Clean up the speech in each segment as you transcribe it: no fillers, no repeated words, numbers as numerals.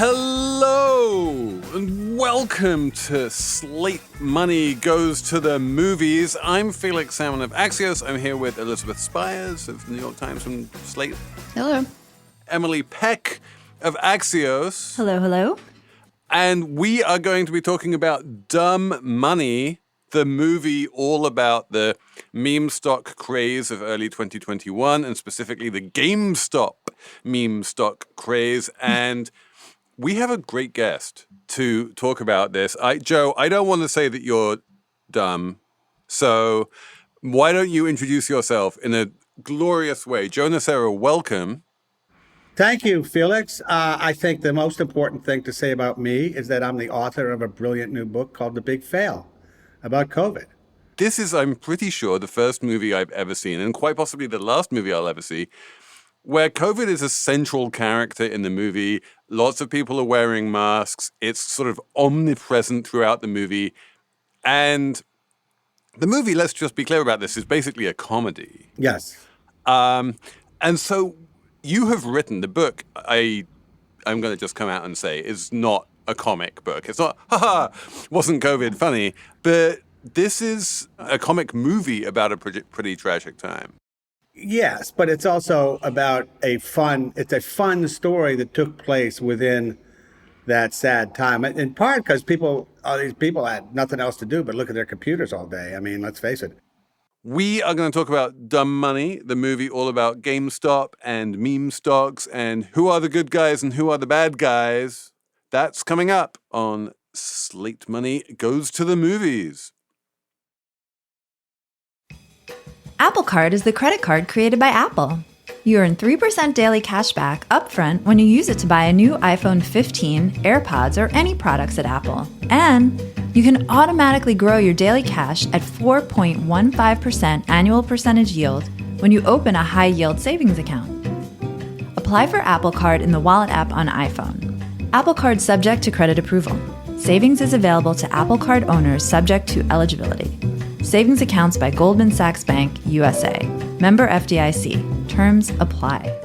Hello and welcome to Slate Money Goes to the Movies. I'm Felix Salmon of Axios. I'm here with Elizabeth Spiers of the New York Times and Slate. Hello. Emily Peck of Axios. Hello, hello. And we are going to be talking about Dumb Money, the movie all about the meme stock craze of early 2021, and specifically the GameStop meme stock craze. And we have a great guest to talk about this. Joe, I don't want to say that you're dumb, so why don't you introduce yourself in a glorious way? Joe Nocera, welcome. Thank you, Felix. I think the most important thing to say about me is that I'm the author of a brilliant new book called The Big Fail about COVID. This is, I'm pretty sure, the first movie I've ever seen, and quite possibly the last movie I'll ever see, where COVID is a central character in the movie. Lots of people are wearing masks. It's sort of omnipresent throughout the movie. And the movie, let's just be clear about this, is basically a comedy. Yes. And so you have written the book. I'm going to just come out and say is not a comic book. It's not, wasn't COVID funny? But this is a comic movie about a pretty tragic time. Yes, but it's also about a fun story that took place within that sad time. In part because all these people had nothing else to do but look at their computers all day. I mean, let's face it. We are going to talk about Dumb Money, the movie all about GameStop and meme stocks and who are the good guys and who are the bad guys. That's coming up on Slate Money Goes to the Movies. Apple Card is the credit card created by Apple. You earn 3% daily cash back upfront when you use it to buy a new iPhone 15, AirPods, or any products at Apple. And you can automatically grow your daily cash at 4.15% annual percentage yield when you open a high-yield savings account. Apply for Apple Card in the Wallet app on iPhone. Apple Card subject to credit approval. Savings is available to Apple Card owners subject to eligibility. Savings accounts by Goldman Sachs Bank, USA. Member FDIC. Terms apply.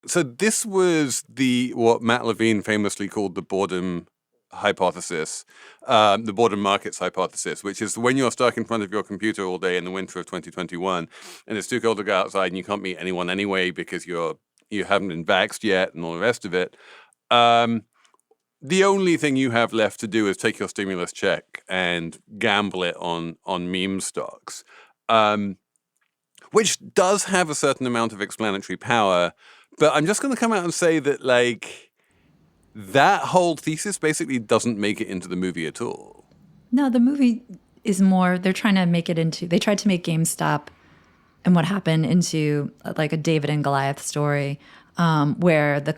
So this was what Matt Levine famously called the boredom hypothesis, the boredom markets hypothesis, which is when you're stuck in front of your computer all day in the winter of 2021 and it's too cold to go outside and you can't meet anyone anyway because you haven't been vaxxed yet and all the rest of it. The only thing you have left to do is take your stimulus check and gamble it on meme stocks, which does have a certain amount of explanatory power. But I'm just going to come out and say that, that whole thesis basically doesn't make it into the movie at all. No, the movie is more, they tried to make GameStop and what happened into like a David and Goliath story. Where the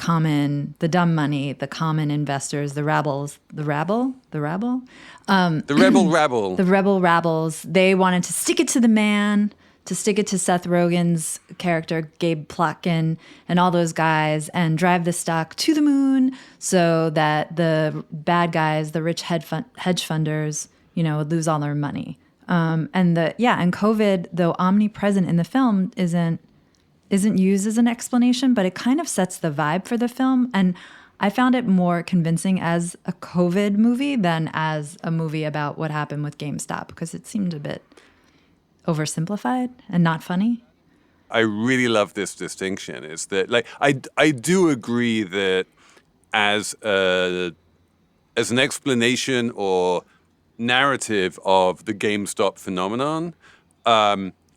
dumb money, the common investors, the rebel rabbles, they wanted to stick it to the man, to stick it to Seth Rogen's character, Gabe Plotkin, and all those guys, and drive the stock to the moon so that the bad guys, the rich hedge funders, would lose all their money. And COVID, though omnipresent in the film, isn't used as an explanation, but it kind of sets the vibe for the film. And I found it more convincing as a COVID movie than as a movie about what happened with GameStop, because it seemed a bit oversimplified and not funny. I really love this distinction. Is that I do agree that as an explanation or narrative of the GameStop phenomenon,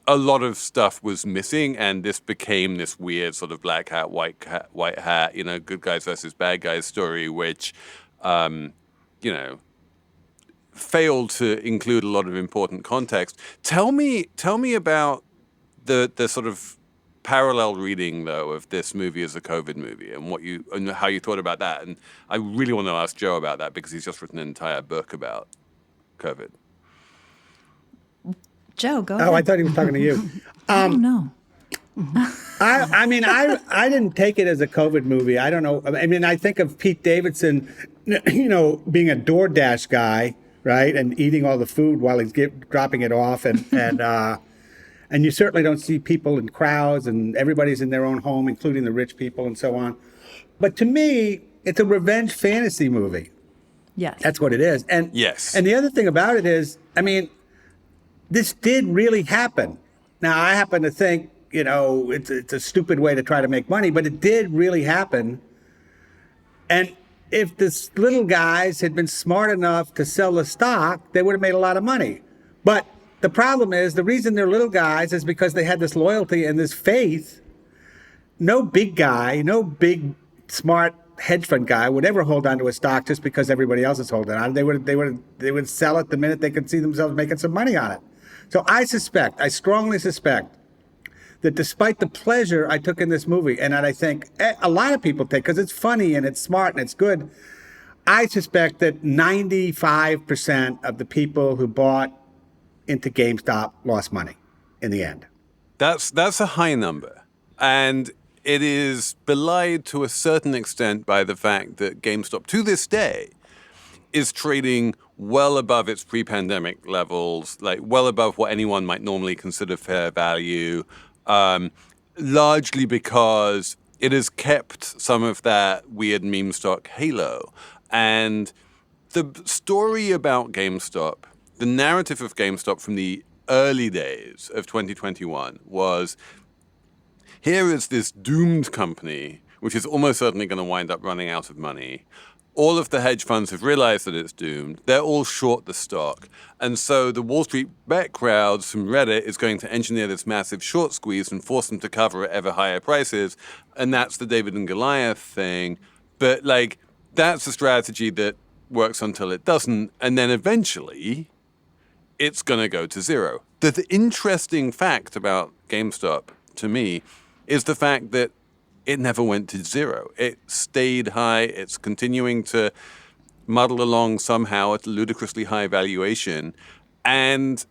a lot of stuff was missing, and this became this weird sort of black hat, white hat, good guys versus bad guys story, which, failed to include a lot of important context. Tell me about the sort of parallel reading, though, of this movie as a COVID movie and how you thought about that. And I really want to ask Joe about that because he's just written an entire book about COVID. Joe, go ahead. Oh, I thought he was talking to you. No. I didn't take it as a COVID movie. I don't know. I mean, I think of Pete Davidson, being a DoorDash guy, right, and eating all the food while he's dropping it off, and And you certainly don't see people in crowds, and everybody's in their own home, including the rich people and so on. But to me, it's a revenge fantasy movie. Yes. That's what it is. And yes. And the other thing about it is, I mean, this did really happen. Now, I happen to think, it's a stupid way to try to make money, but it did really happen. And if the little guys had been smart enough to sell the stock, they would have made a lot of money. But the problem is, the reason they're little guys is because they had this loyalty and this faith. No big guy, no big smart hedge fund guy would ever hold on to a stock just because everybody else is holding on. They would sell it the minute they could see themselves making some money on it. So I strongly suspect that despite the pleasure I took in this movie, and that I think a lot of people take, because it's funny and it's smart and it's good, I suspect that 95% of the people who bought into GameStop lost money in the end. That's a high number. And it is belied to a certain extent by the fact that GameStop, to this day, is trading well above its pre-pandemic levels, like well above what anyone might normally consider fair value, largely because it has kept some of that weird meme stock halo. And the story about GameStop, the narrative of GameStop from the early days of 2021 was, here is this doomed company, which is almost certainly going to wind up running out of money. All of the hedge funds have realized that it's doomed. They're all short the stock. And so the Wall Street bet crowds from Reddit is going to engineer this massive short squeeze and force them to cover at ever higher prices. And that's the David and Goliath thing. But that's a strategy that works until it doesn't. And then eventually it's going to go to zero. The interesting fact about GameStop to me is the fact that it never went to zero. It stayed high. It's continuing to muddle along somehow at a ludicrously high valuation. And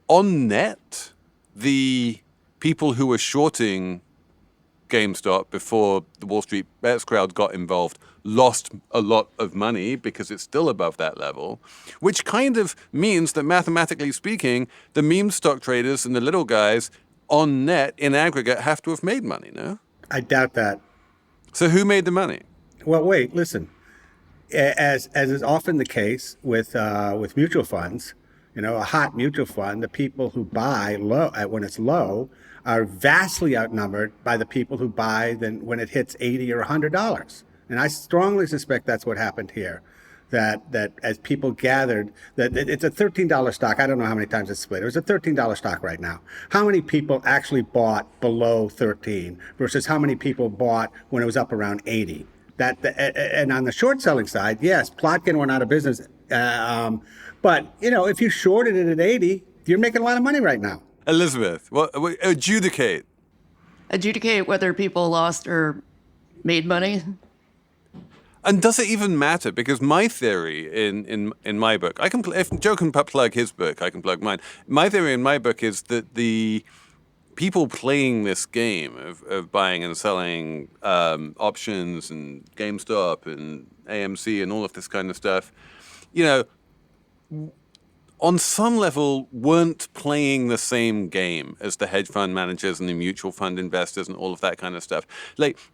on net, the people who were shorting GameStop before the Wall Street bets crowd got involved lost a lot of money because it's still above that level, which kind of means that mathematically speaking, the meme stock traders and the little guys on net in aggregate have to have made money, no? I doubt that. So who made the money? Well, wait, listen. As is often the case with mutual funds, a hot mutual fund, the people who buy low when it's low are vastly outnumbered by the people who buy when it hits $80 or $100. And I strongly suspect that's what happened here. That as people gathered, that it's a $13 stock. I don't know how many times it's split. It was a $13 stock right now. How many people actually bought below 13 versus how many people bought when it was up around 80? And on the short selling side, yes, Plotkin went out of business. But, if you shorted it at 80, you're making a lot of money right now. Elizabeth, adjudicate. Adjudicate whether people lost or made money. And does it even matter? Because my theory in my book, if Joe can plug his book, I can plug mine. My theory in my book is that the people playing this game of buying and selling options and GameStop and AMC and all of this kind of stuff, on some level weren't playing the same game as the hedge fund managers and the mutual fund investors and all of that kind of stuff.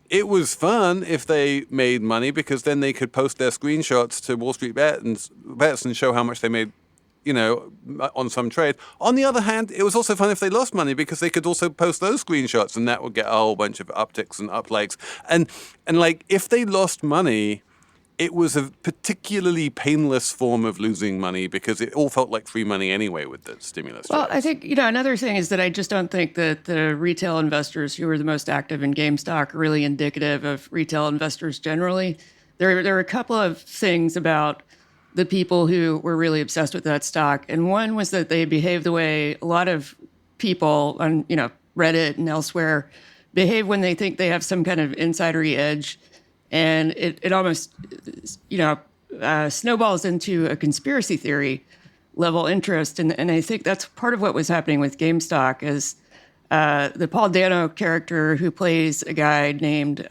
It was fun if they made money because then they could post their screenshots to Wall Street bets and show how much they made, on some trade. On the other hand, it was also fun if they lost money because they could also post those screenshots and that would get a whole bunch of upticks and uplikes. And if they lost money, it was a particularly painless form of losing money because it all felt like free money anyway with the stimulus. Well, I think, another thing is that I just don't think that the retail investors who were the most active in GameStop are really indicative of retail investors generally. There are a couple of things about the people who were really obsessed with that stock. And one was that they behaved the way a lot of people on, Reddit and elsewhere behave when they think they have some kind of insidery edge. And it almost, snowballs into a conspiracy theory level interest. And I think that's part of what was happening with GameStop is the Paul Dano character who plays a guy named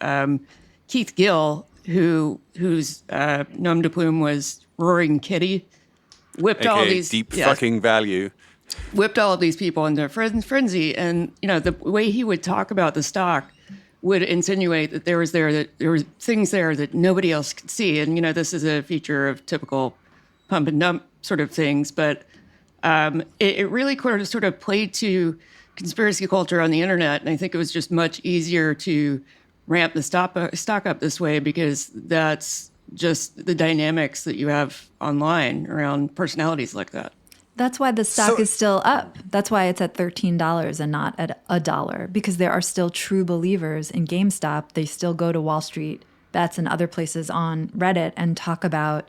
Keith Gill, whose nom de plume was Roaring Kitty, whipped AKA all these... deep fucking value. whipped all of these people into a frenzy. And, the way he would talk about the stock would insinuate that there were things there that nobody else could see. And, this is a feature of typical pump and dump sort of things. But it really sort of played to conspiracy culture on the internet. And I think it was just much easier to ramp the stock up this way because that's just the dynamics that you have online around personalities like that. That's why the stock is still up. That's why it's at $13 and not at $1, because there are still true believers in GameStop. They still go to Wall Street Bets and other places on Reddit and talk about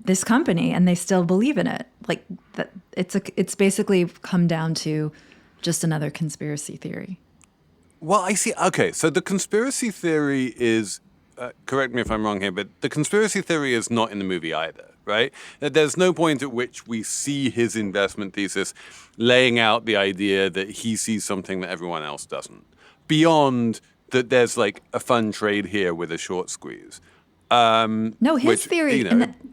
this company, and they still believe in it. Like that, it's basically come down to just another conspiracy theory. Well, I see. Okay, so the conspiracy theory is, correct me if I'm wrong here, but the conspiracy theory is not in the movie either, right? There's no point at which we see his investment thesis laying out the idea that he sees something that everyone else doesn't, beyond that there's like a fun trade here with a short squeeze. No, his theory,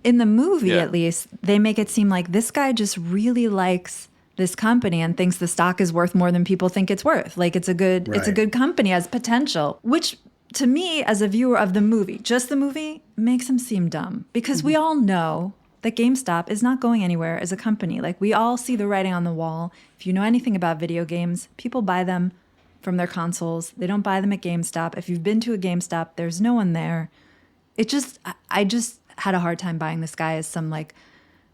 in the movie at least, they make it seem like this guy just really likes this company and thinks the stock is worth more than people think it's worth. Like it's a good company, has potential, which to me as a viewer of the movie, just the movie, makes him seem dumb because we all know that GameStop is not going anywhere as a company. Like we all see the writing on the wall. If you know anything about video games, people buy them from their consoles. They don't buy them at GameStop. If you've been to a GameStop, there's no one there. I just had a hard time buying this guy as some like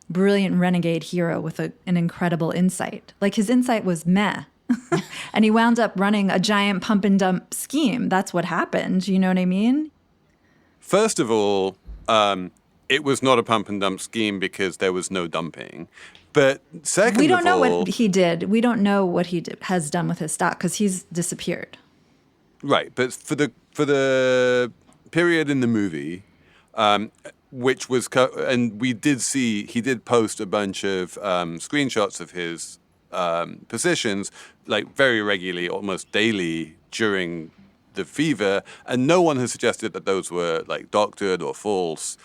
brilliant renegade hero with an incredible insight. Like his insight was meh. And he wound up running a giant pump and dump scheme. That's what happened. You know what I mean? First of all, it was not a pump and dump scheme because there was no dumping. But second, we don't know what he did. We don't know what he has done with his stock because he's disappeared. Right, but for the period in the movie, which was and we did see he did post a bunch of screenshots of his positions like very regularly, almost daily during the fever, and no one has suggested that those were like doctored or false.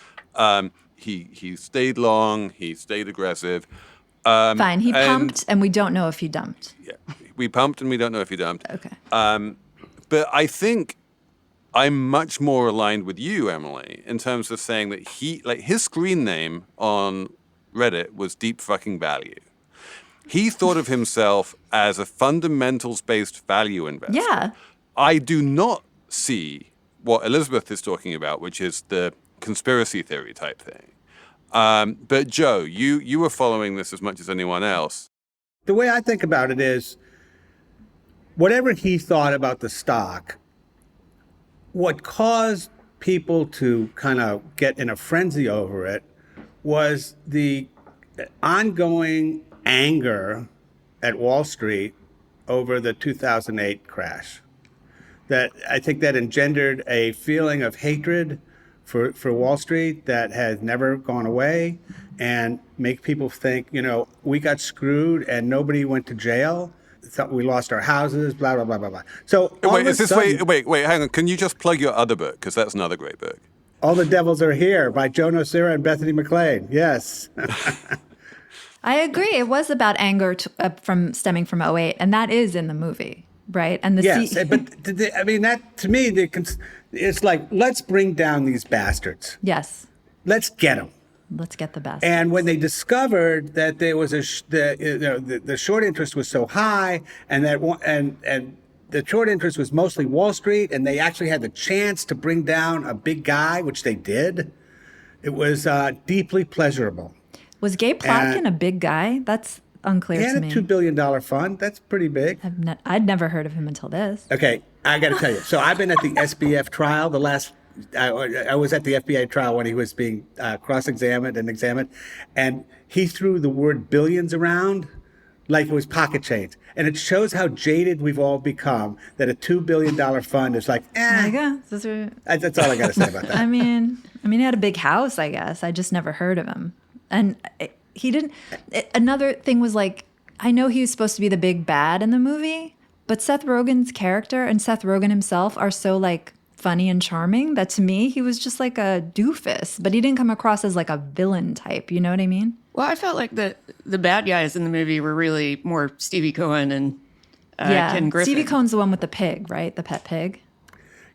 He stayed long, he stayed aggressive. Fine, he pumped, and we don't know if he dumped. Yeah, we pumped, and we don't know if he dumped. Okay. But I think I'm much more aligned with you, Emily, in terms of saying that his screen name on Reddit was Deep Fucking Value. He thought of himself as a fundamentals-based value investor. Yeah. I do not see what Elizabeth is talking about, which is the conspiracy theory type thing. But Joe, you were following this as much as anyone else. The way I think about it is, whatever he thought about the stock, what caused people to kind of get in a frenzy over it was the ongoing anger at Wall Street over the 2008 crash. That I think that engendered a feeling of hatred for Wall Street that has never gone away, and make people think, we got screwed and nobody went to jail. We lost our houses, blah, blah, blah, blah, blah. So wait, hang on. Can you just plug your other book? Because that's another great book. All the Devils Are Here by Joe Nocera and Bethany McLean. Yes. I agree. It was about anger stemming from '08, and that is in the movie, right? And that to me, it's like, let's bring down these bastards. Yes. Let's get them. Let's get the best. And when they discovered that there was the short interest was so high, and the short interest was mostly Wall Street, and they actually had the chance to bring down a big guy, which they did, it was deeply pleasurable. Was Gabe Plotkin a big guy? That's unclear to me. He had a $2 billion fund. That's pretty big. I'd never heard of him until this. Okay, I got to tell you. So I've been at the SBF trial I was at the FBI trial when he was being cross-examined and examined, and he threw the word billions around like it was pocket change. And it shows how jaded we've all become, that a $2 billion fund is like, There you go. That's all I got to say about that. I mean, he had a big house, I guess. I just never heard of him. And he didn't. Another thing was like, I know he was supposed to be the big bad in the movie, but Seth Rogen's character and Seth Rogen himself are so like funny and charming that to me he was just like a doofus, but he didn't come across as like a villain type. You know what I mean? Well, I felt like the bad guys in the movie were really more Stevie Cohen and Ken Griffin. Stevie Cohen's the one with the pig, right? The pet pig.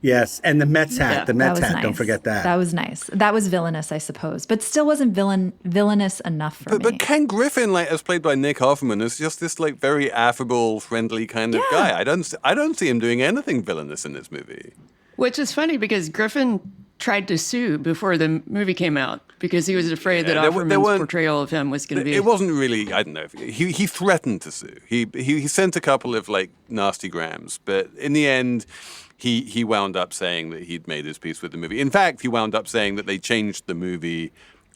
Yes, and the Mets hat. Yeah, the Mets hat. Nice. Don't forget that. That was nice. That was villainous, I suppose, but still wasn't villainous enough for me. But Ken Griffin, like as played by Nick Offerman, is just this like very affable, friendly kind of guy. I don't see him doing anything villainous in this movie. Which is funny because Griffin tried to sue before the movie came out because he was afraid that Offerman's portrayal of him was going to be. It wasn't really. I don't know. He threatened to sue. He sent a couple of like nasty grams, but in the end, he wound up saying that he'd made his peace with the movie. In fact, he wound up saying that they changed the movie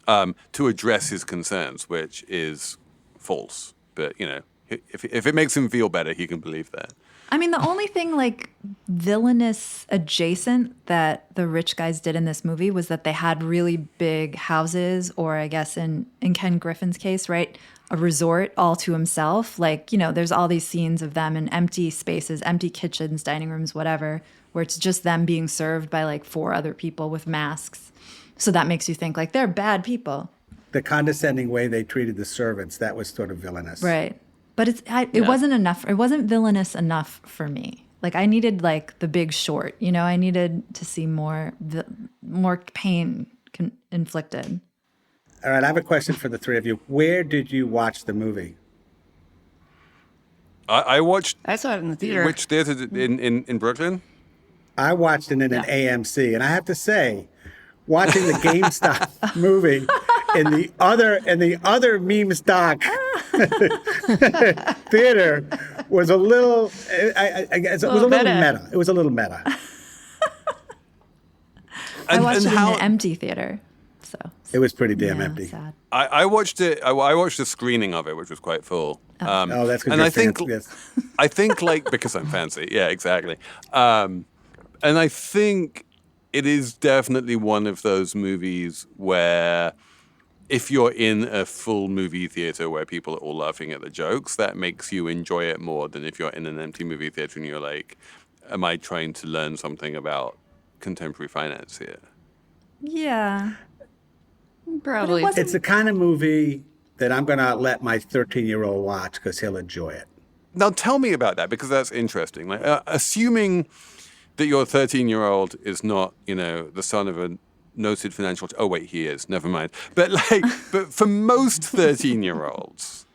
to address his concerns, which is false. But you know, if it makes him feel better, he can believe that. I mean, the only thing like villainous adjacent that the rich guys did in this movie was that they had really big houses, or I guess in Ken Griffin's case, right, a resort all to himself. Like, you know, there's all these scenes of them in empty spaces, empty kitchens, dining rooms, whatever, where it's just them being served by like 4 other people with masks. So that makes you think like they're bad people. The condescending way they treated the servants, that was sort of villainous. Right. But it wasn't enough. It wasn't villainous enough for me. Like I needed like The Big Short. You know, I needed to see more pain inflicted. All right, I have a question for the three of you. Where did you watch the movie? I watched. I saw it in the theater. Which theater in Brooklyn? I watched it in an AMC, and I have to say, watching the GameStop movie in the other meme stock theater was a little. I guess it was a little meta. It was a little meta. I watched it in an empty theater, so it was pretty damn empty. Sad. I watched it. I watched a screening of it, which was quite full. That's good. And I think like because I'm fancy. Yeah, exactly. And I think it is definitely one of those movies where if you're in a full movie theater where people are all laughing at the jokes, that makes you enjoy it more than if you're in an empty movie theater and you're like, am I trying to learn something about contemporary finance here? Yeah. Probably. It's the kind of movie that I'm going to let my 13-year-old watch because he'll enjoy it. Now tell me about that, because that's interesting. Like, assuming that your 13-year-old is not, you know, the son of a noted financial. Oh wait, he is. Never mind. But for most 13-year-olds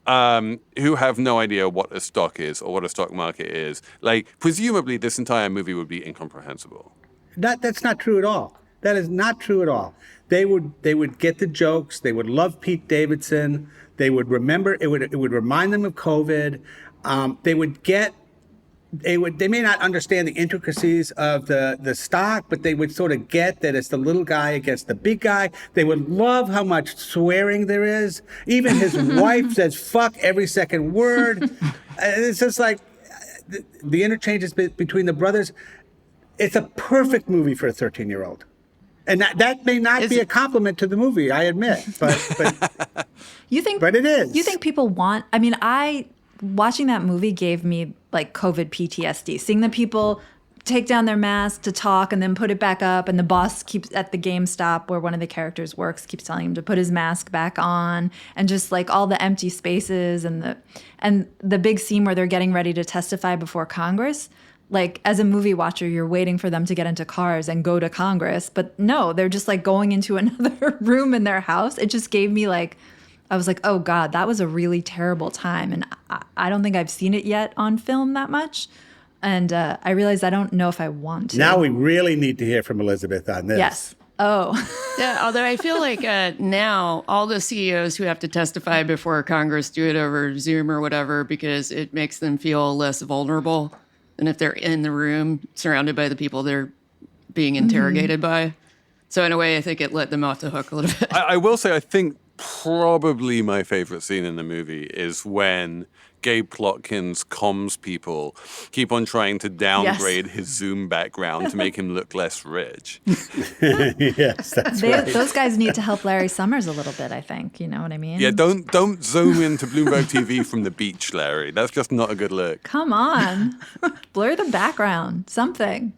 who have no idea what a stock is or what a stock market is, like presumably this entire movie would be incomprehensible. That's not true at all. That is not true at all. They would get the jokes. They would love Pete Davidson. They would remember. It would remind them of COVID. They may not understand the intricacies of the stock, but they would sort of get that it's the little guy against the big guy. They would love how much swearing there is. Even his wife says "fuck" every second word. It's just like the interchanges between the brothers. It's a perfect movie for a 13-year-old. And that may not be a compliment to the movie, I admit, but but it is. You think people want? I mean, watching that movie gave me like COVID PTSD. Seeing the people take down their mask to talk and then put it back up, and the boss keeps at the GameStop where one of the characters works keeps telling him to put his mask back on, and just like all the empty spaces and the big scene where they're getting ready to testify before Congress. Like, as a movie watcher, you're waiting for them to get into cars and go to Congress. But no, they're just like going into another room in their house. It just gave me like, I was like, oh God, that was a really terrible time. And I don't think I've seen it yet on film that much. And I realized I don't know if I want to. Now we really need to hear from Elizabeth on this. Yes. Oh. Yeah, although I feel like now all the CEOs who have to testify before Congress do it over Zoom or whatever because it makes them feel less vulnerable than if they're in the room surrounded by the people they're being interrogated by. So in a way, I think it let them off the hook a little bit. I will say, I think probably my favorite scene in the movie is when Gabe Plotkin's comms people keep on trying to downgrade his Zoom background to make him look less rich. Yes, that's right. Those guys need to help Larry Summers a little bit, I think. You know what I mean? Yeah, don't zoom into Bloomberg TV from the beach, Larry. That's just not a good look. Come on. Blur the background. Something.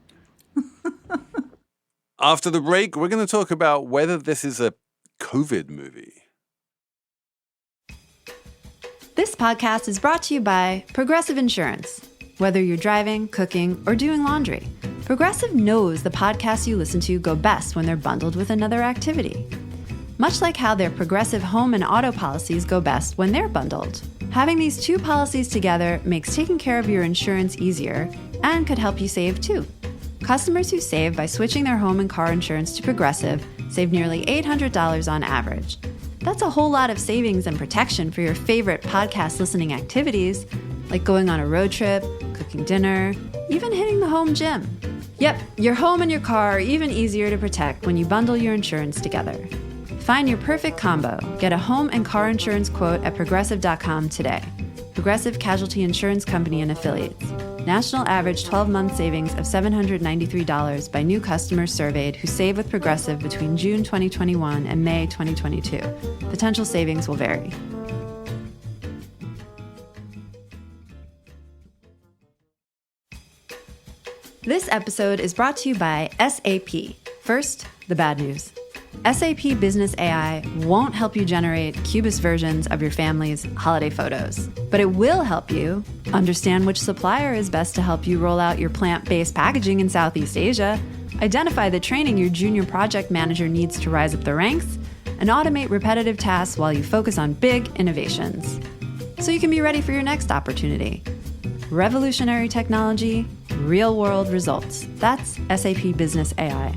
After the break, we're going to talk about whether this is a COVID movie. This podcast is brought to you by Progressive Insurance. Whether you're driving, cooking, or doing laundry, Progressive knows the podcasts you listen to go best when they're bundled with another activity. Much like how their Progressive home and auto policies go best when they're bundled. Having these two policies together makes taking care of your insurance easier and could help you save too. Customers who save by switching their home and car insurance to Progressive save nearly $800 on average. That's a whole lot of savings and protection for your favorite podcast listening activities, like going on a road trip, cooking dinner, even hitting the home gym. Yep, your home and your car are even easier to protect when you bundle your insurance together. Find your perfect combo. Get a home and car insurance quote at Progressive.com today. Progressive Casualty Insurance Company and Affiliates. National average 12-month savings of $793 by new customers surveyed who save with Progressive between June 2021 and May 2022. Potential savings will vary. This episode is brought to you by SAP. First, the bad news. SAP Business AI won't help you generate cubist versions of your family's holiday photos, but it will help you understand which supplier is best to help you roll out your plant-based packaging in Southeast Asia, identify the training your junior project manager needs to rise up the ranks, and automate repetitive tasks while you focus on big innovations. So you can be ready for your next opportunity. Revolutionary technology, real-world results. That's SAP Business AI.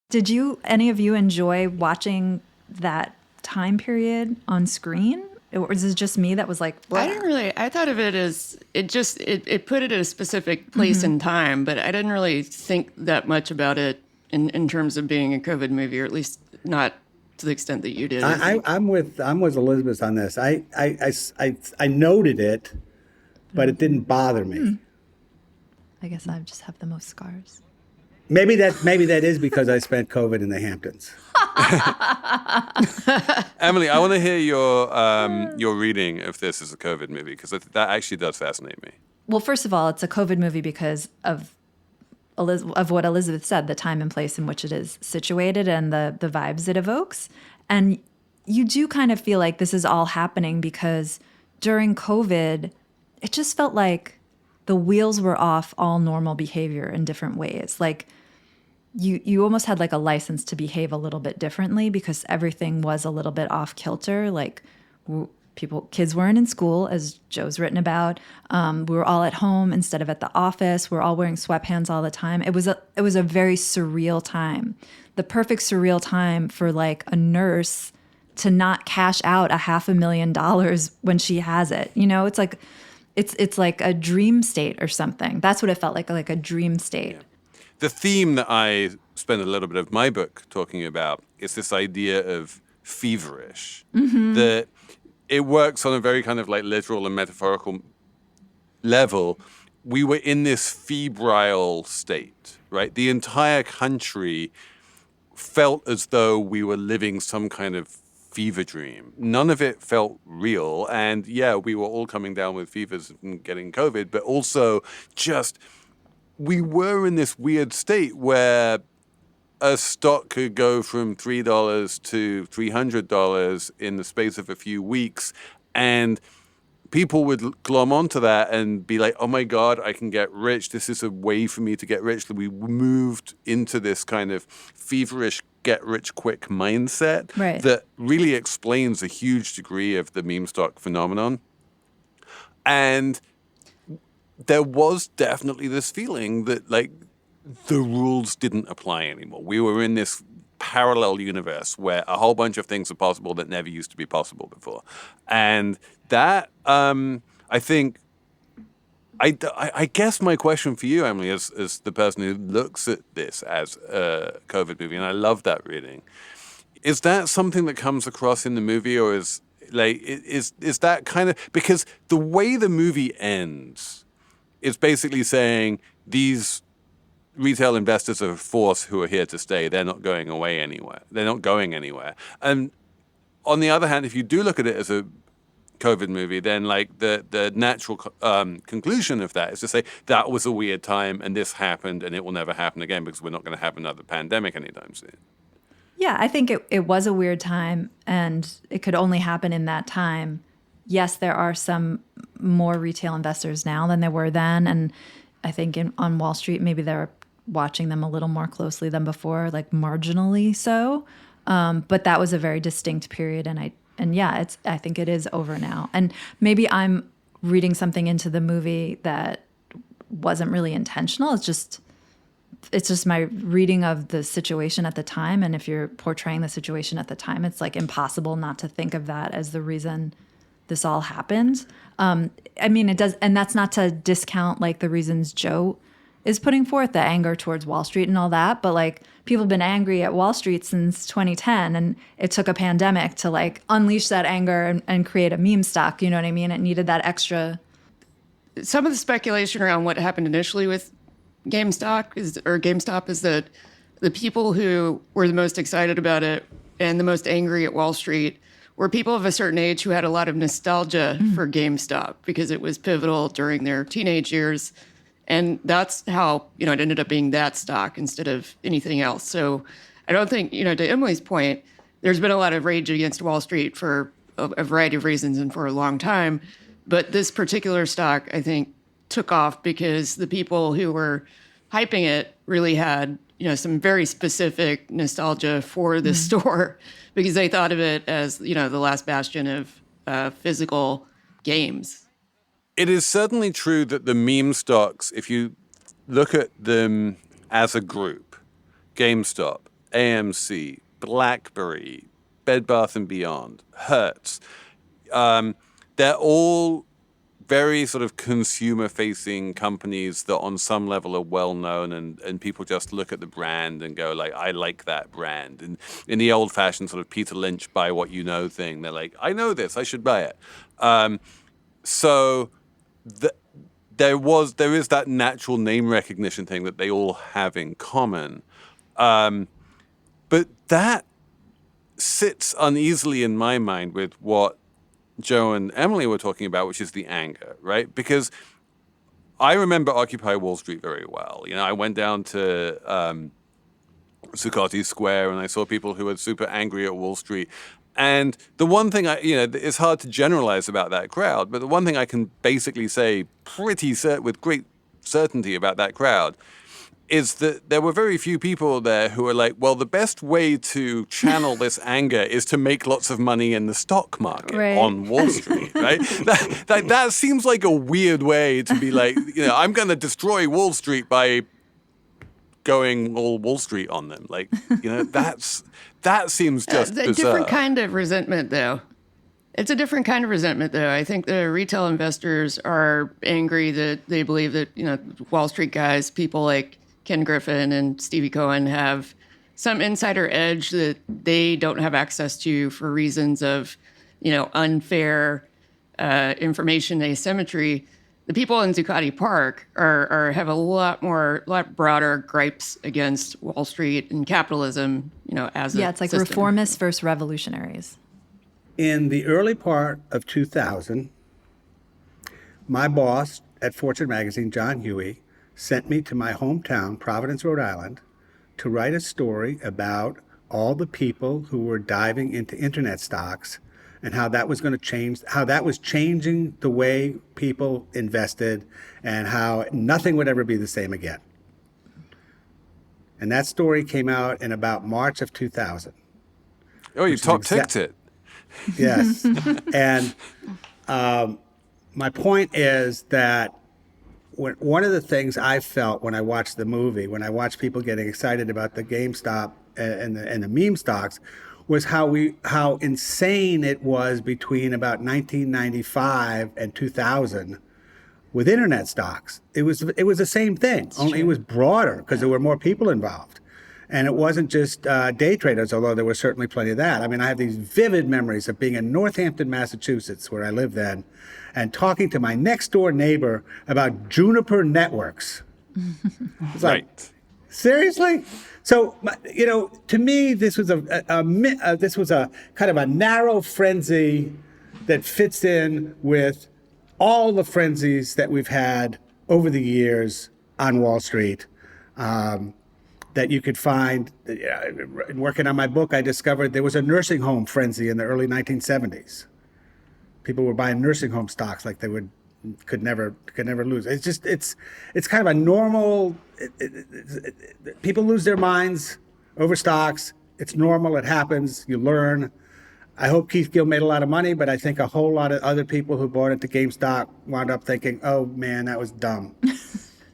Did any of you enjoy watching that time period on screen? Or was it just me that was like, I didn't really, I thought of it as, it put it at a specific place and time, but I didn't really think that much about it in terms of being a COVID movie, or at least not to the extent that you did. I'm with Elizabeth on this. I noted it, but it didn't bother me. I guess I just have the most scars. Maybe that is because I spent COVID in the Hamptons. Emily, I want to hear your reading of this as a COVID movie, because that actually does fascinate me. Well, first of all, it's a COVID movie because of what Elizabeth said, the time and place in which it is situated and the vibes it evokes. And you do kind of feel like this is all happening because during COVID, it just felt like the wheels were off all normal behavior in different ways. Like you almost had like a license to behave a little bit differently because everything was a little bit off kilter. Like kids weren't in school, as Joe's written about. We were all at home instead of at the office. We're all wearing sweatpants all the time. It was a very surreal time. The perfect surreal time for like a nurse to not cash out $500,000 when she has it. You know, it's like a dream state or something. That's what it felt like a dream state. Yeah. The theme that I spend a little bit of my book talking about is this idea of feverish. That it works on a very kind of like literal and metaphorical level. We were in this febrile state, right? The entire country felt as though we were living some kind of fever dream. None of it felt real. And yeah, we were all coming down with fevers and getting COVID, but also just we were in this weird state where a stock could go from $3 to $300 in the space of a few weeks, and people would glom onto that and be like, oh my God, I can get rich. This is a way for me to get rich. We moved into this kind of feverish get rich quick mindset that really explains a huge degree of the meme stock phenomenon. And there was definitely this feeling that like the rules didn't apply anymore. We were in this parallel universe where a whole bunch of things are possible that never used to be possible before. And that, I think, I guess my question for you, Emily, as the person who looks at this as a COVID movie, and I love that reading, is that something that comes across in the movie, or is that kind of, because the way the movie ends is basically saying these retail investors are a force who are here to stay. They're not going away anywhere. They're not going anywhere. And on the other hand, if you do look at it as a COVID movie, then like the natural conclusion of that is to say that was a weird time and this happened and it will never happen again because we're not going to have another pandemic anytime soon. Yeah, I think it was a weird time, and it could only happen in that time. Yes, there are some more retail investors now than there were then, and I think on Wall Street, maybe they're watching them a little more closely than before, like marginally so. But that was a very distinct period, and yeah, I think it is over now. And maybe I'm reading something into the movie that wasn't really intentional. It's just my reading of the situation at the time. And if you're portraying the situation at the time, it's like impossible not to think of that as the reason this all happened. I mean, it does. And that's not to discount like the reasons Joe is putting forth, the anger towards Wall Street and all that. But like people have been angry at Wall Street since 2010. And it took a pandemic to like unleash that anger and create a meme stock. You know what I mean? It needed that extra. Some of the speculation around what happened initially with GameStop is that the people who were the most excited about it and the most angry at Wall Street were people of a certain age who had a lot of nostalgia for GameStop because it was pivotal during their teenage years. And that's how, it ended up being that stock instead of anything else. So I don't think, to Emily's point, there's been a lot of rage against Wall Street for a variety of reasons and for a long time. But this particular stock, I think, took off because the people who were hyping it really had, some very specific nostalgia for the store because they thought of it as, the last bastion of physical games. It is certainly true that the meme stocks, if you look at them as a group, GameStop, AMC, BlackBerry, Bed Bath & Beyond, Hertz, they're all very sort of consumer-facing companies that on some level are well-known and people just look at the brand and go like, I like that brand. And in the old-fashioned sort of Peter Lynch buy what you know thing, they're like, I know this, I should buy it. There is that natural name recognition thing that they all have in common. But that sits uneasily in my mind with what Joe and Emily were talking about, which is the anger, right? Because I remember Occupy Wall Street very well. I went down to Zuccotti Square and I saw people who were super angry at Wall Street. And the one thing it's hard to generalize about that crowd, but the one thing I can basically say with great certainty about that crowd is that there were very few people there who were like, well, the best way to channel this anger is to make lots of money in the stock market on Wall Street, right? That seems like a weird way to be like, I'm going to destroy Wall Street by going all Wall Street on them. Like, that seems just bizarre. A different kind of resentment, though. It's a different kind of resentment, though. I think the retail investors are angry that they believe that, Wall Street guys, people like Ken Griffin and Stevie Cohen have some insider edge that they don't have access to for reasons of, unfair information asymmetry. The people in Zuccotti Park have a lot broader gripes against Wall Street and capitalism, as a it's like system. reformists versus revolutionaries. In the early part of 2000, my boss at Fortune magazine, John Huey, sent me to my hometown, Providence, Rhode Island, to write a story about all the people who were diving into internet stocks and how that was going to change, how that was changing the way people invested and how nothing would ever be the same again. And that story came out in about March of 2000. Oh, you top-ticked it. Yes. And my point is that one of the things I felt when I watched the movie, when I watched people getting excited about the GameStop and the meme stocks, was how insane it was between about 1995 and 2000 with internet stocks. It was the same thing, only it was broader because there were more people involved. And it wasn't just day traders, although there was certainly plenty of that. I mean, I have these vivid memories of being in Northampton, Massachusetts, where I lived then, and talking to my next door neighbor about Juniper Networks. It's like, right. Seriously? So, to me, this was a kind of a narrow frenzy that fits in with all the frenzies that we've had over the years on Wall Street. that you could find. Working on my book, I discovered there was a nursing home frenzy in the early 1970s. People were buying nursing home stocks like they could never lose. It's kind of a normal. People lose their minds over stocks. It's normal. It happens. You learn. I hope Keith Gill made a lot of money, but I think a whole lot of other people who bought into GameStop wound up thinking, "Oh man, that was dumb."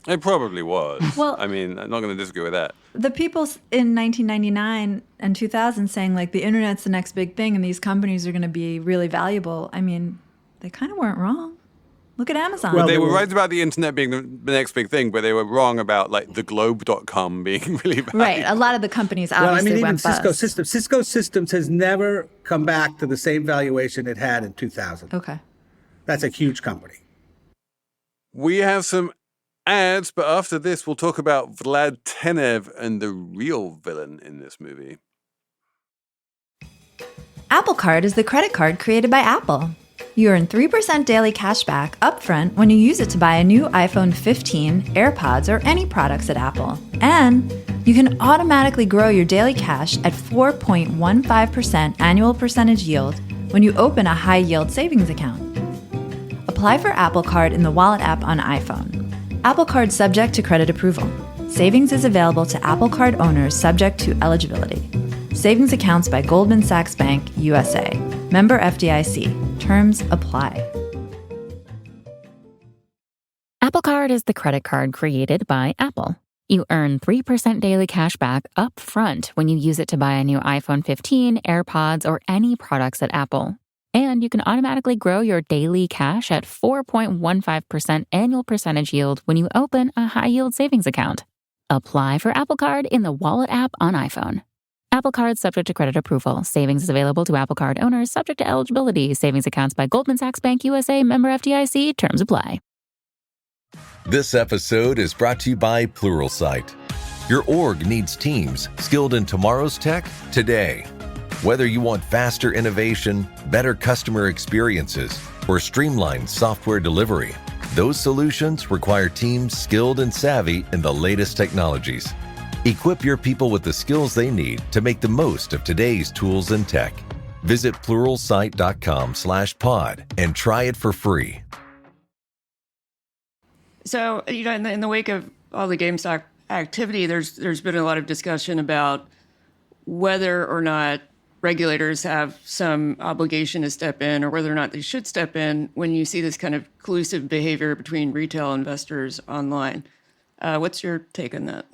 It probably was. Well, I mean, I'm not going to disagree with that. The people in 1999 and 2000 saying like the internet's the next big thing and these companies are going to be really valuable. I mean, they kind of weren't wrong. Look at Amazon. Well, they were right about the internet being the next big thing, but they were wrong about like the globe.com being really valuable. Right. A lot of the companies obviously even went Cisco bust. Systems. Cisco Systems has never come back to the same valuation it had in 2000. Okay. That's a huge company. We have some ads, but after this, we'll talk about Vlad Tenev and the real villain in this movie. Apple Card is the credit card created by Apple. You earn 3% daily cash back upfront when you use it to buy a new iPhone 15, AirPods, or any products at Apple. And you can automatically grow your daily cash at 4.15% annual percentage yield when you open a high-yield savings account. Apply for Apple Card in the Wallet app on iPhone. Apple Card subject to credit approval. Savings is available to Apple Card owners subject to eligibility. Savings accounts by Goldman Sachs Bank, USA. Member FDIC. Terms apply. Apple Card is the credit card created by Apple. You earn 3% daily cash back up front when you use it to buy a new iPhone 15, AirPods, or any products at Apple. And you can automatically grow your daily cash at 4.15% annual percentage yield when you open a high-yield savings account. Apply for Apple Card in the Wallet app on iPhone. Apple Card subject to credit approval. Savings is available to Apple Card owners subject to eligibility. Savings accounts by Goldman Sachs Bank USA. Member FDIC. Terms apply. This episode is brought to you by Pluralsight. Your org needs teams skilled in tomorrow's tech today. Whether you want faster innovation, better customer experiences, or streamlined software delivery, those solutions require teams skilled and savvy in the latest technologies. Equip your people with the skills they need to make the most of today's tools and tech. Visit pluralsight.com/pod and try it for free. So, in the wake of all the GameStop activity, there's been a lot of discussion about whether or not regulators have some obligation to step in or whether or not they should step in when you see this kind of collusive behavior between retail investors online. What's your take on that?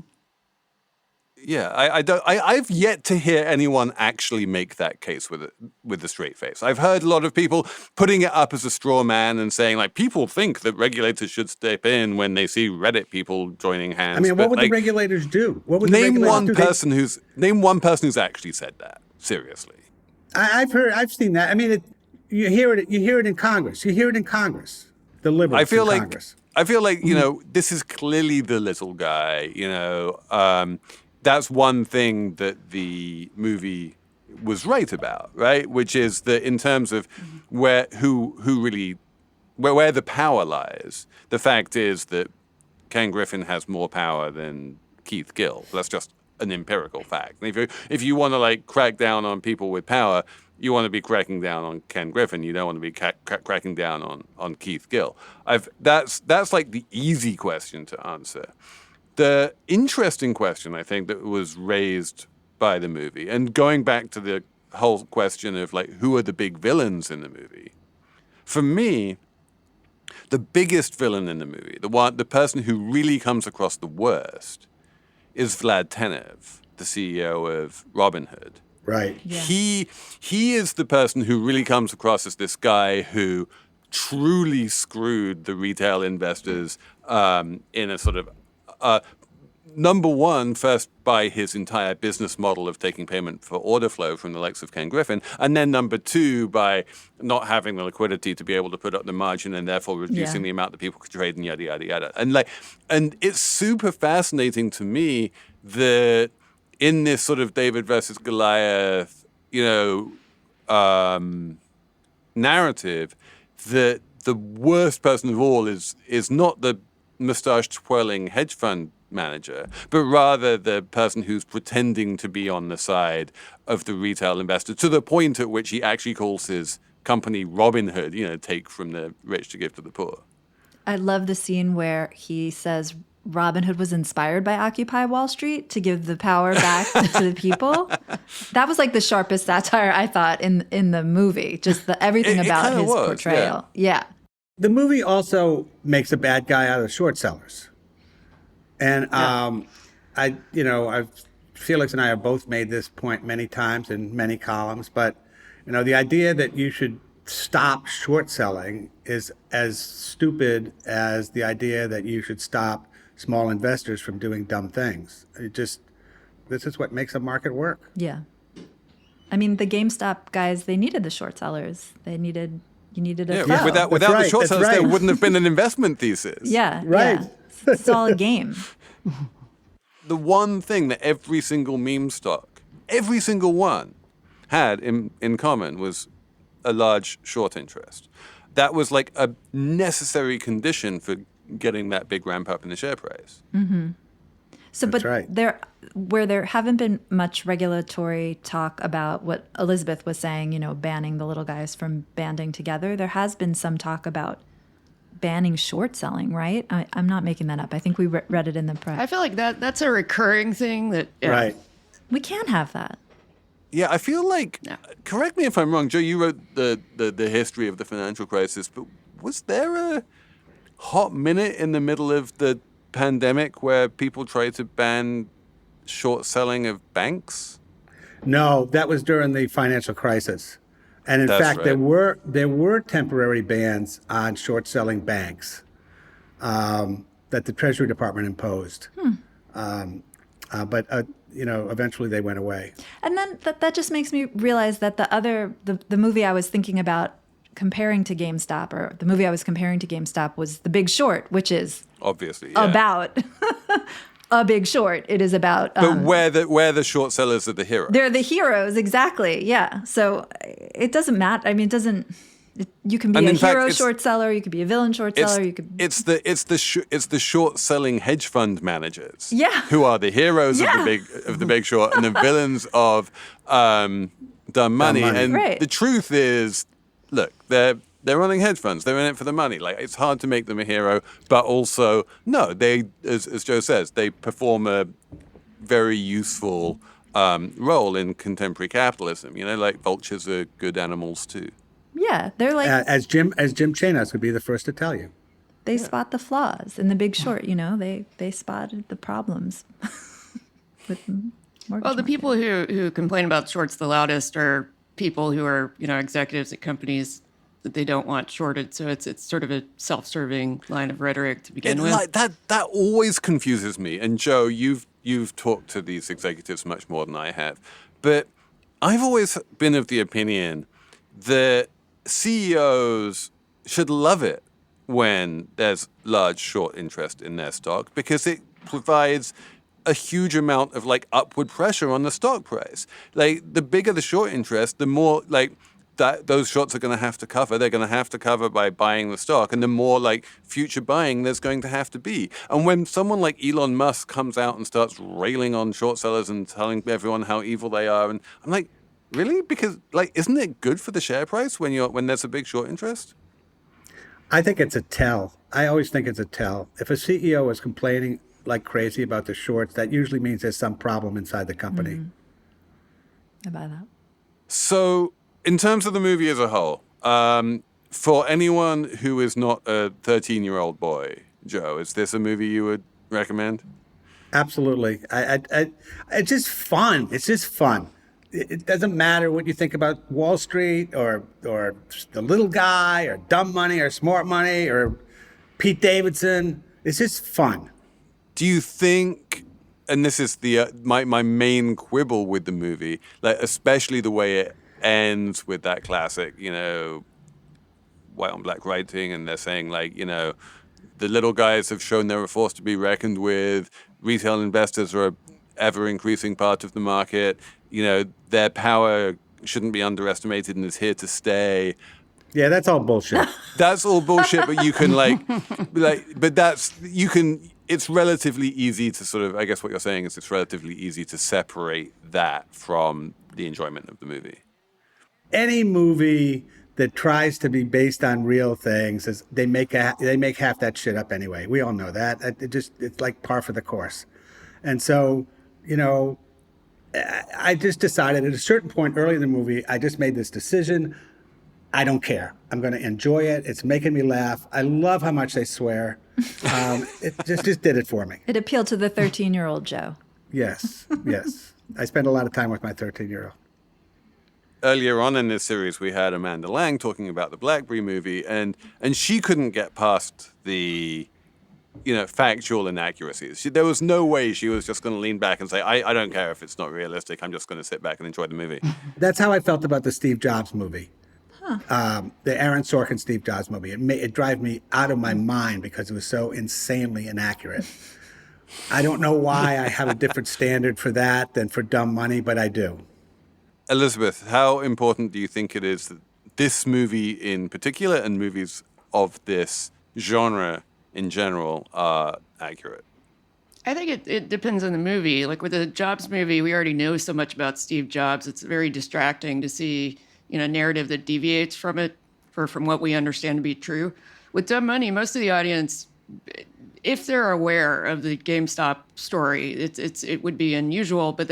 Yeah, I've yet to hear anyone actually make that case with a straight face. I've heard a lot of people putting it up as a straw man and saying like people think that regulators should step in when they see Reddit people joining hands. I mean, what would the regulators do? What would name one person who's actually said that? Seriously, I've seen that. I mean, you hear it in Congress. You hear it in Congress. The liberals. I feel like Congress. This is clearly the little guy. That's one thing that the movie was right about, right? Which is that in terms of where the power lies, the fact is that Ken Griffin has more power than Keith Gill. That's just an empirical fact. And if you want to like crack down on people with power, you want to be cracking down on Ken Griffin. You don't want to be cracking down on Keith Gill. That's like the easy question to answer. The interesting question, I think, that was raised by the movie, and going back to the whole question of like who are the big villains in the movie, for me, the biggest villain in the movie, the person who really comes across the worst, is Vlad Tenev, the CEO of Robinhood. Right. Yeah. He is the person who really comes across as this guy who truly screwed the retail investors in a sort of number one, first by his entire business model of taking payment for order flow from the likes of Ken Griffin, and then number two, by not having the liquidity to be able to put up the margin and therefore reducing the amount that people could trade and yada, yada, yada. And it's super fascinating to me that in this sort of David versus Goliath, narrative, that the worst person of all is not the mustache twirling hedge fund manager, but rather the person who's pretending to be on the side of the retail investor, to the point at which he actually calls his company Robin Hood, take from the rich to give to the poor. I love the scene where he says Robin Hood was inspired by Occupy Wall Street to give the power back to the people. That was like the sharpest satire, I thought, in the movie. Just everything about his portrayal. Yeah. The movie also makes a bad guy out of short sellers. And Felix and I have both made this point many times in many columns, but the idea that you should stop short selling is as stupid as the idea that you should stop small investors from doing dumb things. This is what makes a market work. Yeah. I mean, the GameStop guys, they needed the short sellers. You needed a flow. Without the short sellers, there wouldn't have been an investment thesis. Yeah. Right. Yeah. It's all a game. The one thing that every single meme stock, every single one, had in common was a large short interest. That was like a necessary condition for getting that big ramp up in the share price. Mm-hmm. So, That's but right. where there haven't been much regulatory talk about what Elizabeth was saying, banning the little guys from banding together, there has been some talk about banning short selling, right? I'm not making that up. I think we read it in the press. I feel like that's a recurring thing that... Yeah. Right. We can't have that. Yeah, I feel like, correct me if I'm wrong, Joe, you wrote the history of the financial crisis, but was there a hot minute in the middle of the pandemic where people tried to ban short selling of banks? No, that was during the financial crisis. And in fact, right. there were temporary bans on short selling banks that the Treasury Department imposed. But eventually they went away. And then that just makes me realize that the movie I was thinking about comparing to GameStop, or the movie I was comparing to GameStop, was The Big Short, which is obviously about a Big Short. It is about but where the short sellers are the heroes. They're the heroes, exactly. Yeah. So it doesn't matter. I mean, you can be a hero short seller, you could be a villain short seller, you could. It's the short selling hedge fund managers. Yeah. Who are the heroes of the Big Short and the villains of Dumb Money. And right. The truth is, look, they're running hedge funds. They're in it for the money. Like, it's hard to make them a hero, but also no, they, as Joe says, they perform a very useful role in contemporary capitalism. Like vultures are good animals too. Yeah, they're like as Jim Chanos would be the first to tell you. They spot the flaws in The Big Short. They spotted the problems with mortgage. Well, the people who complain about shorts the loudest are people who are executives at companies that they don't want shorted. So it's sort of a self-serving line of rhetoric to begin with. Like that always confuses me. And Joe, you've talked to these executives much more than I have, but I've always been of the opinion that CEOs should love it when there's large short interest in their stock, because it provides a huge amount of upward pressure on the stock price. Like, the bigger the short interest, the more that those shorts are going to have to cover. They're going to have to cover by buying the stock, and the more future buying there's going to have to be. And when someone like Elon Musk comes out and starts railing on short sellers and telling everyone how evil they are, and I'm like, really? Because isn't it good for the share price when there's a big short interest? I think it's a tell. I always think it's a tell. If a CEO is complaining like crazy about the shorts, that usually means there's some problem inside the company. I buy that. So, in terms of the movie as a whole, for anyone who is not a 13-year-old boy, Joe, is this a movie you would recommend? Absolutely. It's just fun. It's just fun. It doesn't matter what you think about Wall Street or the little guy or Dumb Money or Smart Money or Pete Davidson. It's just fun. Do you think, and this is my main quibble with the movie, especially the way it ends with that classic, white on black writing, and they're saying the little guys have shown they're a force to be reckoned with. Retail investors are an ever-increasing part of the market. Their power shouldn't be underestimated and is here to stay. Yeah, that's all bullshit. That's all bullshit, but you can it's relatively easy to sort of, I guess what you're saying is it's relatively easy to separate that from the enjoyment of the movie. Any movie that tries to be based on real things is they make half that shit up anyway. We all know that. It's like par for the course. And so, I just decided at a certain point early in the movie, I just made this decision. I don't care. I'm going to enjoy it. It's making me laugh. I love how much they swear. It just did it for me. It appealed to the 13-year-old Joe. Yes. I spend a lot of time with my 13-year-old. Earlier on in this series, we had Amanda Lang talking about the Blackberry movie, and she couldn't get past the, factual inaccuracies. There was no way she was just going to lean back and say, I don't care if it's not realistic. I'm just going to sit back and enjoy the movie. That's how I felt about the Steve Jobs movie. The Aaron Sorkin Steve Jobs movie. It drives me out of my mind because it was so insanely inaccurate. I don't know why I have a different standard for that than for Dumb Money, but I do. Elizabeth, how important do you think it is that this movie in particular and movies of this genre in general are accurate? I think it depends on the movie. Like with the Jobs movie, we already know so much about Steve Jobs. It's very distracting to see, narrative that deviates from it from what we understand to be true. With Dumb Money, most of the audience, if they're aware of the GameStop story, it would be unusual, but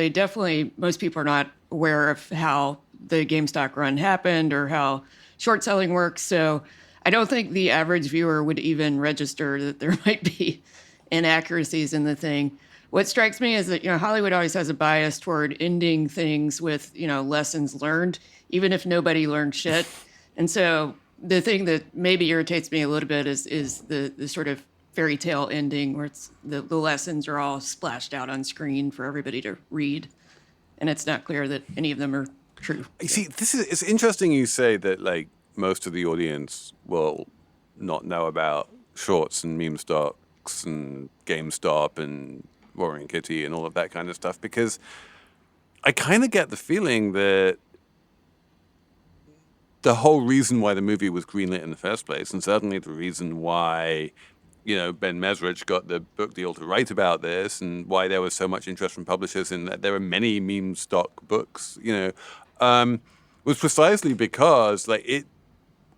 most people are not aware of how the GameStop run happened or how short selling works. So I don't think the average viewer would even register that there might be inaccuracies in the thing. What strikes me is that, Hollywood always has a bias toward ending things with, lessons learned, even if nobody learned shit. And so the thing that maybe irritates me a little bit is the sort of fairy tale ending where it's the lessons are all splashed out on screen for everybody to read. And it's not clear that any of them are true. You see, it's interesting you say that, like, most of the audience will not know about shorts and meme stocks and GameStop and Roaring Kitty and all of that kind of stuff, because I kind of get the feeling that the whole reason why the movie was greenlit in the first place, and certainly the reason why, Ben Mesrich got the book deal to write about this, and why there was so much interest from publishers in that there are many meme stock books, was precisely because, like, it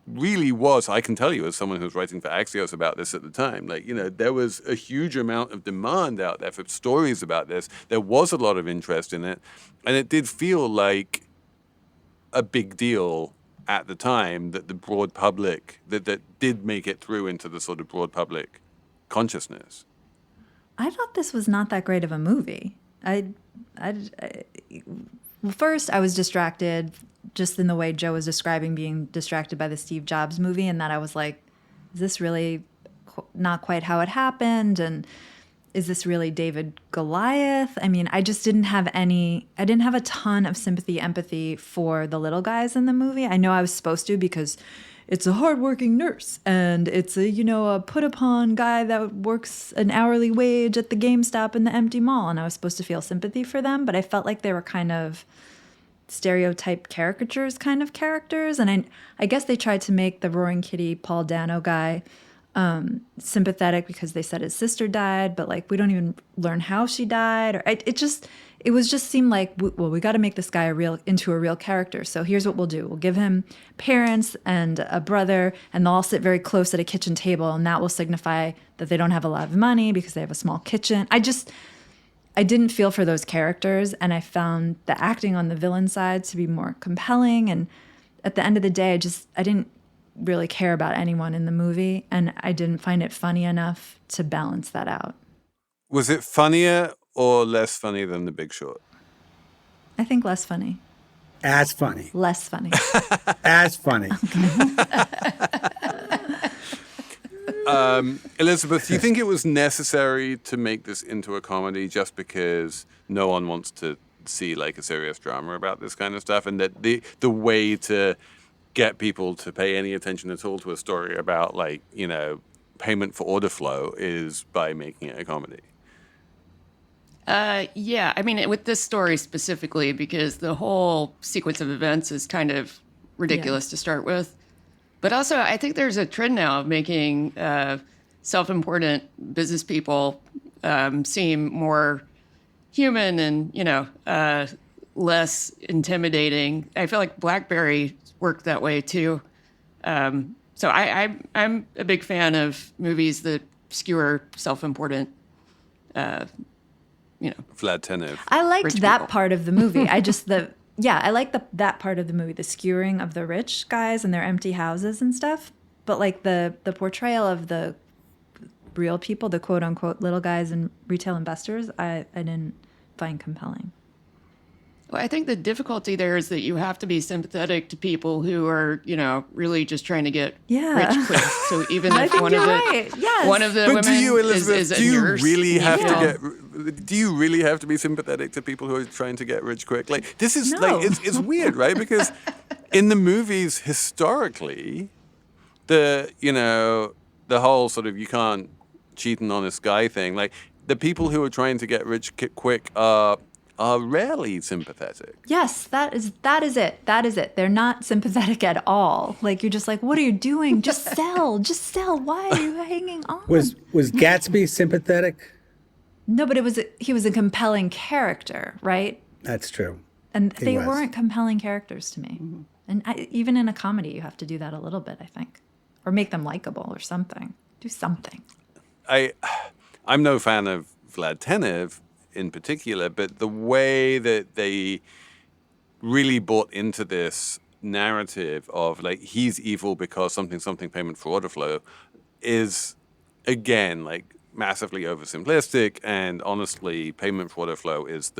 really was, I can tell you as someone who was writing for Axios about this at the time, like, there was a huge amount of demand out there for stories about this. There was a lot of interest in it, and it did feel like a big deal at the time that the broad public, that did make it through into the sort of broad public consciousness. I thought this was not that great of a movie. First, I was distracted just in the way Joe was describing being distracted by the Steve Jobs movie, and that I was like, is this really not quite how it happened? And is this really David Goliath? I mean, I didn't have a ton of sympathy, empathy for the little guys in the movie. I know I was supposed to because it's a hardworking nurse and it's a put upon guy that works an hourly wage at the GameStop in the empty mall. And I was supposed to feel sympathy for them, but I felt like they were kind of stereotyped caricatures kind of characters. And I guess they tried to make the Roaring Kitty Paul Dano guy sympathetic because they said his sister died, but like we don't even learn how she died. Or it seemed like, well, we got to make this guy into a real character. So here's what we'll do: we'll give him parents and a brother, and they'll all sit very close at a kitchen table, and that will signify that they don't have a lot of money because they have a small kitchen. I didn't feel for those characters, and I found the acting on the villain side to be more compelling. And at the end of the day, I didn't really care about anyone in the movie, and I didn't find it funny enough to balance that out. Was it funnier or less funny than The Big Short? I think less funny. As funny. Less funny. As funny. Elizabeth, do you think it was necessary to make this into a comedy just because no one wants to see like a serious drama about this kind of stuff, and that the way to get people to pay any attention at all to a story about, like, payment for order flow is by making it a comedy? Yeah, I mean, with this story specifically, because the whole sequence of events is kind of ridiculous to start with. But also, I think there's a trend now of making self-important business people seem more human and, less intimidating. I feel like BlackBerry worked that way too. So I'm a big fan of movies that skewer self-important, Vlad Tenev. I liked Rich that people. part of the movie. I like that part of the movie, the skewering of the rich guys and their empty houses and stuff. But like the portrayal of the real people, the quote unquote little guys and retail investors, I didn't find compelling. Well, I think the difficulty there is that you have to be sympathetic to people who are, really just trying to get rich quick. So even I if think one of you're the right. Yes. one of the But women do you, is Elizabeth, a do you nurse, really have you to know? do you really have to be sympathetic to people who are trying to get rich quick? Like, this is No. like, it's weird, right? Because in the movies, historically, the whole sort of you can't cheat an honest guy thing, like the people who are trying to get rich quick are rarely sympathetic. Yes, that is it. They're not sympathetic at all. Like you're just like, what are you doing? Just sell. Why are you hanging on? Was Gatsby sympathetic? No, but he was a compelling character, right? That's true. And He they was. weren't compelling characters to me. Mm-hmm. And even in a comedy, you have to do that a little bit, I think, or make them likable or something. Do something. I'm no fan of Vlad Tenev in particular, but the way that they really bought into this narrative of like he's evil because something payment for order flow is again like massively oversimplistic, and honestly payment for order flow is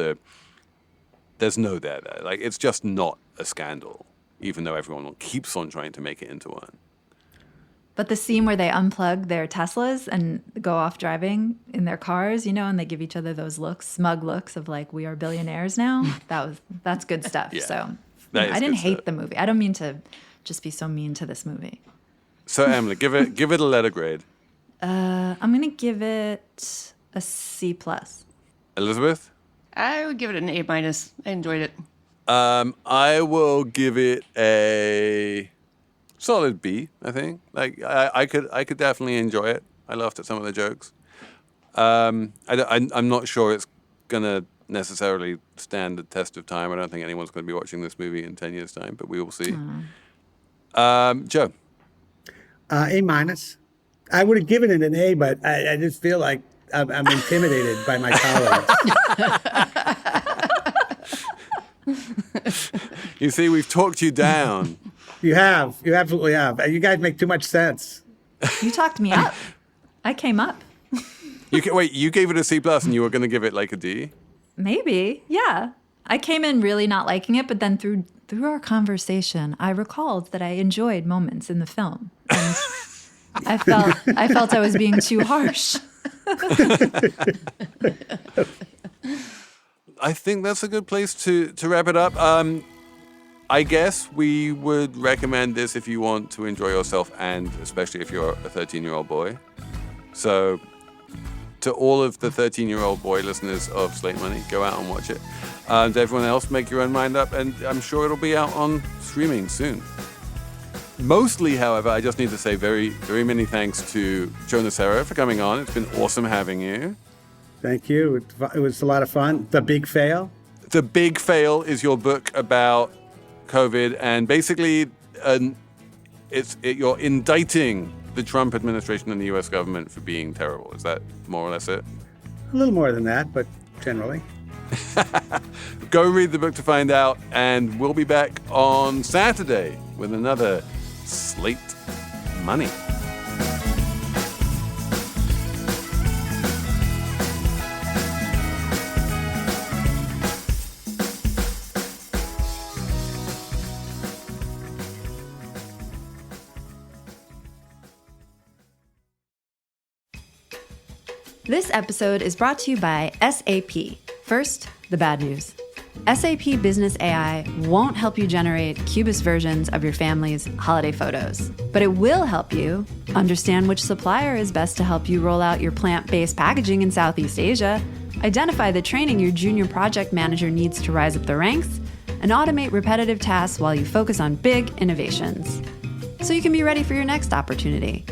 there's no there. Like it's just not a scandal, even though everyone keeps on trying to make it into one. But the scene where they unplug their Teslas and go off driving in their cars, and they give each other those looks, smug looks of like, we are billionaires now. That's good stuff. Yeah, So that is I didn't good hate stuff. the movie. I don't mean to just be so mean to this movie. So Emily, give it a letter grade. I'm going to give it a C+. Elizabeth? I would give it an A-. I enjoyed it. I will give it a solid B, I think. Like I could definitely enjoy it. I laughed at some of the jokes. I'm not sure it's gonna necessarily stand the test of time. I don't think anyone's going to be watching this movie in 10 years' time, but we will see. Joe? A-. I would have given it an A, but I just feel like I'm intimidated by my colleagues. You see, we've talked you down. You have. You absolutely have. You guys make too much sense. You talked me up. I came up. You gave it a C+, and you were going to give it like a D? Maybe. Yeah. I came in really not liking it, but then through our conversation, I recalled that I enjoyed moments in the film. And I felt I was being too harsh. I think that's a good place to wrap it up. I guess we would recommend this if you want to enjoy yourself, and especially if you're a 13-year-old boy. So to all of the 13-year-old boy listeners of Slate Money, go out and watch it. To everyone else, make your own mind up, and I'm sure it'll be out on streaming soon. Mostly, however, I just need to say very, very many thanks to Joe Nocera for coming on. It's been awesome having you. Thank you. It was a lot of fun. The Big Fail. The Big Fail is your book about COVID, and basically you're indicting the Trump administration and the U.S. government for being terrible. Is that more or less it? A little more than that, but generally. Go read the book to find out, and we'll be back on Saturday with another Slate Money. This episode is brought to you by SAP. First, the bad news. SAP Business AI won't help you generate cubist versions of your family's holiday photos, but it will help you understand which supplier is best to help you roll out your plant-based packaging in Southeast Asia, identify the training your junior project manager needs to rise up the ranks, and automate repetitive tasks while you focus on big innovations. So you can be ready for your next opportunity.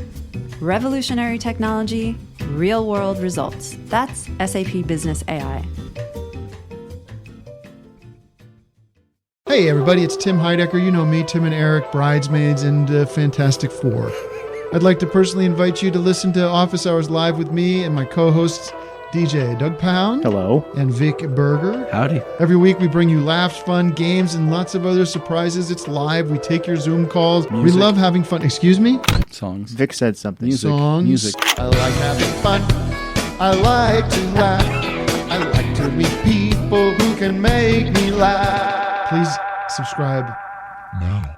Revolutionary technology, real-world results. That's SAP Business AI. Hey everybody, it's Tim Heidecker. You know me, Tim and Eric, Bridesmaids, and Fantastic Four. I'd like to personally invite you to listen to Office Hours Live with me and my co-hosts, DJ Doug Pound. Hello. And Vic Berger. Howdy. Every week we bring you laughs, fun, games, and lots of other surprises. It's live. We take your Zoom calls. Music. We love having fun. Excuse me? Songs. Vic said something. Songs. Music. I like having fun. I like to laugh. I like to meet people who can make me laugh. Please subscribe now.